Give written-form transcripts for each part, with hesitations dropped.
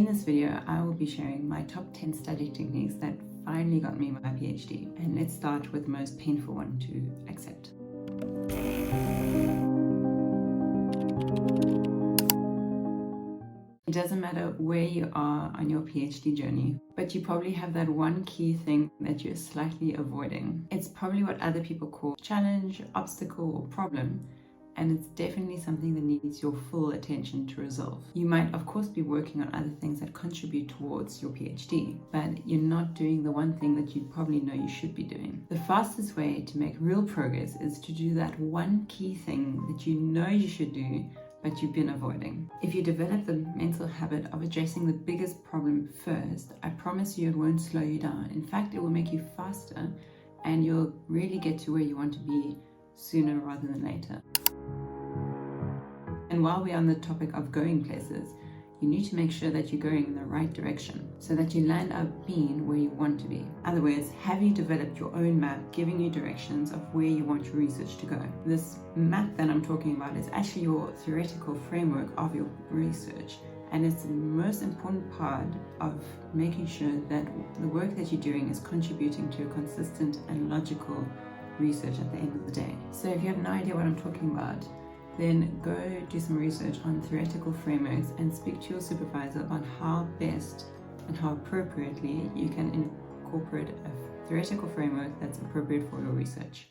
In this video, I will be sharing my top 10 study techniques that finally got me my PhD. And let's start with the most painful one to accept. It doesn't matter where you are on your PhD journey, but you probably have that one key thing that you're slightly avoiding. It's probably what other people call challenge, obstacle, or problem, and it's definitely something that needs your full attention to resolve. You might, of course, be working on other things that contribute towards your PhD, but you're not doing the one thing that you probably know you should be doing. The fastest way to make real progress is to do that one key thing that you know you should do, but you've been avoiding. If you develop the mental habit of addressing the biggest problem first, I promise you it won't slow you down. In fact, it will make you faster and you'll really get to where you want to be sooner rather than later. And while we're on the topic of going places, you need to make sure that you're going in the right direction so that you land up being where you want to be. In other words, have you developed your own map giving you directions of where you want your research to go? This map that I'm talking about is actually your theoretical framework of your research, and it's the most important part of making sure that the work that you're doing is contributing to a consistent and logical research at the end of the day. So if you have no idea what I'm talking about, then go do some research on theoretical frameworks and speak to your supervisor about how best and how appropriately you can incorporate a theoretical framework that's appropriate for your research.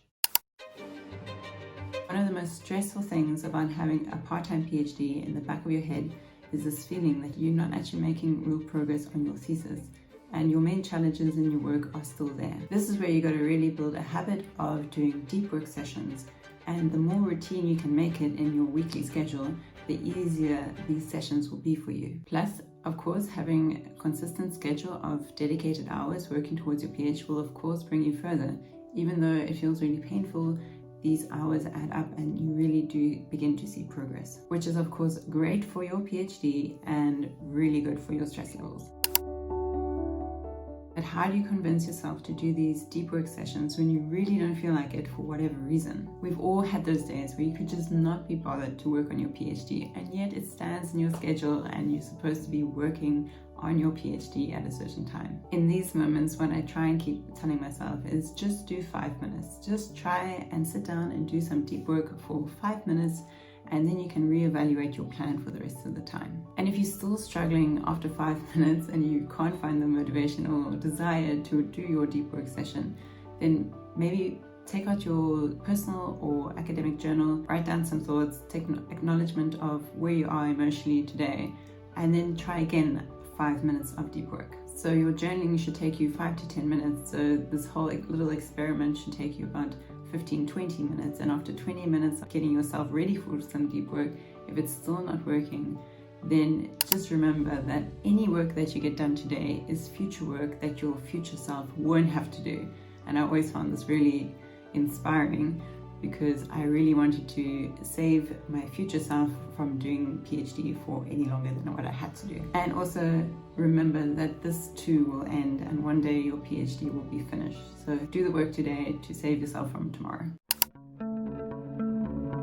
One of the most stressful things about having a part-time PhD in the back of your head is this feeling that you're not actually making real progress on your thesis and your main challenges in your work are still there. This is where you got to really build a habit of doing deep work sessions, and the more routine you can make it in your weekly schedule, the easier these sessions will be for you. Plus, of course, having a consistent schedule of dedicated hours working towards your PhD will of course bring you further. Even though it feels really painful, these hours add up and you really do begin to see progress, which is of course great for your PhD and really good for your stress levels. But how do you convince yourself to do these deep work sessions when you really don't feel like it for whatever reason? We've all had those days where you could just not be bothered to work on your PhD, and yet it stands in your schedule and you're supposed to be working on your PhD at a certain time. In these moments, what I try and keep telling myself is just do 5 minutes. Just try and sit down and do some deep work for 5 minutes, and then you can reevaluate your plan for the rest of the time. And if you're still struggling after 5 minutes and you can't find the motivation or desire to do your deep work session, then maybe take out your personal or academic journal, write down some thoughts, take an acknowledgement of where you are emotionally today, and then try again 5 minutes of deep work. So your journaling should take you 5 to 10 minutes. So this whole little experiment should take you about 15-20 minutes, and after 20 minutes of getting yourself ready for some deep work, if it's still not working, then just remember that any work that you get done today is future work that your future self won't have to do. And I always found this really inspiring because I really wanted to save my future self from doing PhD for any longer than what I had to do. And also remember that this too will end and one day your PhD will be finished. So do the work today to save yourself from tomorrow.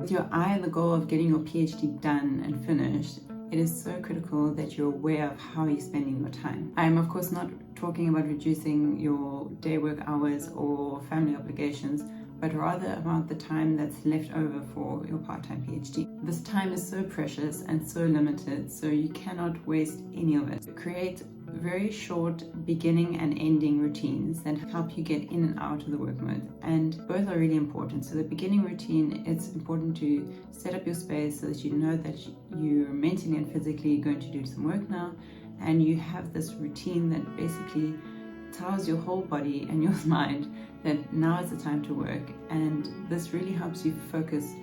With your eye on the goal of getting your PhD done and finished, it is so critical that you're aware of how you're spending your time. I am of course not talking about reducing your day work hours or family obligations, but rather about the time that's left over for your part-time PhD. This time is so precious and so limited, so you cannot waste any of it. Create very short beginning and ending routines that help you get in and out of the work mode, and both are really important. So the beginning routine, it's important to set up your space so that you know that you're mentally and physically going to do some work now, and you have this routine that basically tells your whole body and your mind that now is the time to work, and this really helps you focus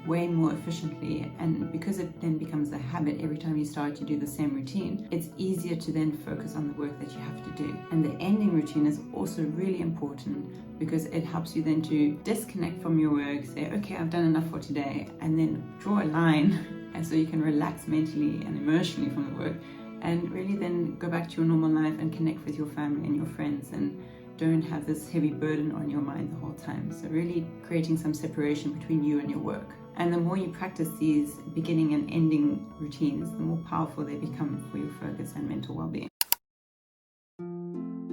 way more efficiently. And because it then becomes a habit, every time you start to do the same routine, it's easier to then focus on the work that you have to do. And the ending routine is also really important because it helps you then to disconnect from your work, say, okay, I've done enough for today, and then draw a line and so you can relax mentally and emotionally from the work and really then go back to your normal life and connect with your family and your friends, and don't have this heavy burden on your mind the whole time. So really creating some separation between you and your work. And the more you practice these beginning and ending routines, the more powerful they become for your focus and mental well-being.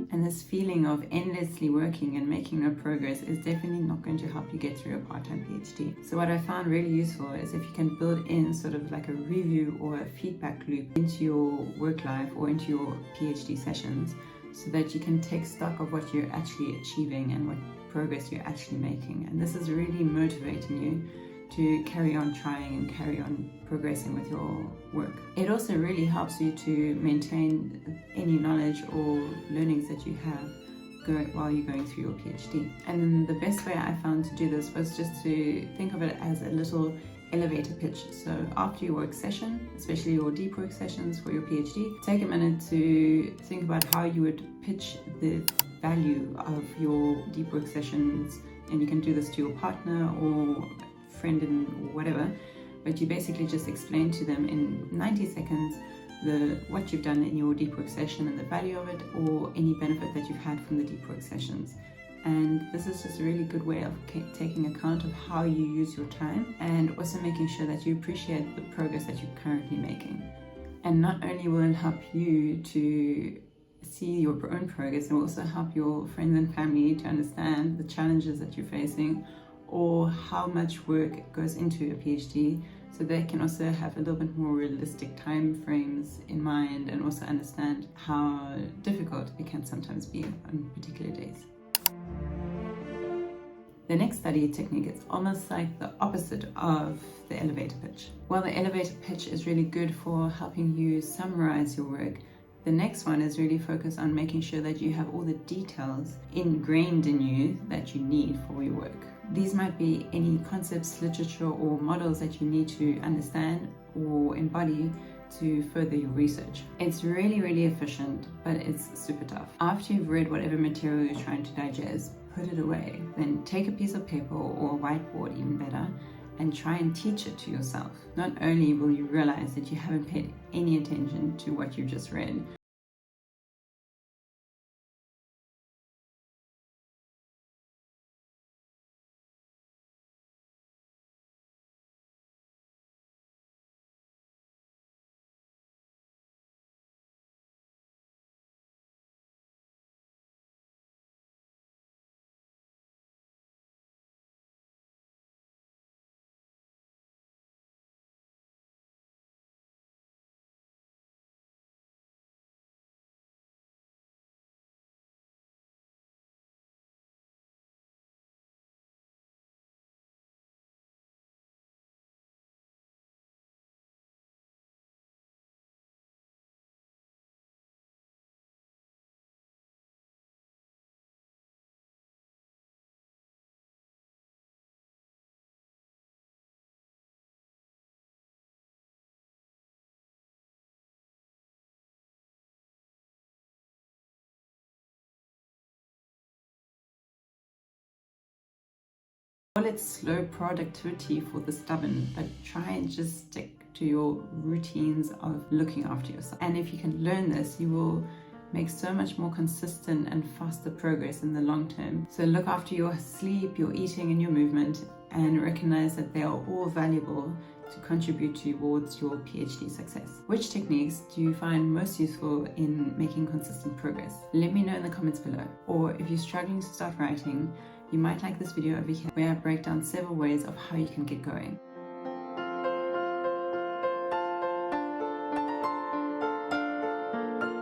And this feeling of endlessly working and making no progress is definitely not going to help you get through a part-time PhD. So what I found really useful is if you can build in sort of like a review or a feedback loop into your work life or into your PhD sessions, so that you can take stock of what you're actually achieving and what progress you're actually making. And this is really motivating you to carry on trying and carry on progressing with your work. It also really helps you to maintain any knowledge or learnings that you have while you're going through your PhD. And the best way I found to do this was just to think of it as a little elevator pitch. So after your work session, especially your deep work sessions for your PhD, take a minute to think about how you would pitch the value of your deep work sessions. And you can do this to your partner or friend and whatever, but you basically just explain to them in 90 seconds what you've done in your deep work session and the value of it, or any benefit that you've had from the deep work sessions. And this is just a really good way of taking account of how you use your time, and also making sure that you appreciate the progress that you're currently making. And not only will it help you to see your own progress, it will also help your friends and family to understand the challenges that you're facing, or how much work goes into a PhD, so they can also have a little bit more realistic time frames in mind, and also understand how difficult it can sometimes be on particular days. The next study technique is almost like the opposite of the elevator pitch. While the elevator pitch is really good for helping you summarize your work, the next one is really focused on making sure that you have all the details ingrained in you that you need for your work. These might be any concepts, literature, or models that you need to understand or embody to further your research. It's really, really efficient, but it's super tough. After you've read whatever material you're trying to digest, put it away. Then take a piece of paper or a whiteboard, even better, and try and teach it to yourself. Not only will you realize that you haven't paid any attention to what you just read, call it slow productivity for the stubborn, but try and just stick to your routines of looking after yourself. And if you can learn this, you will make so much more consistent and faster progress in the long term. So look after your sleep, your eating, and your movement, and recognize that they are all valuable to contribute towards your PhD success. Which techniques do you find most useful in making consistent progress? Let me know in the comments below. Or if you're struggling to start writing, you might like this video over here where I break down several ways of how you can get going.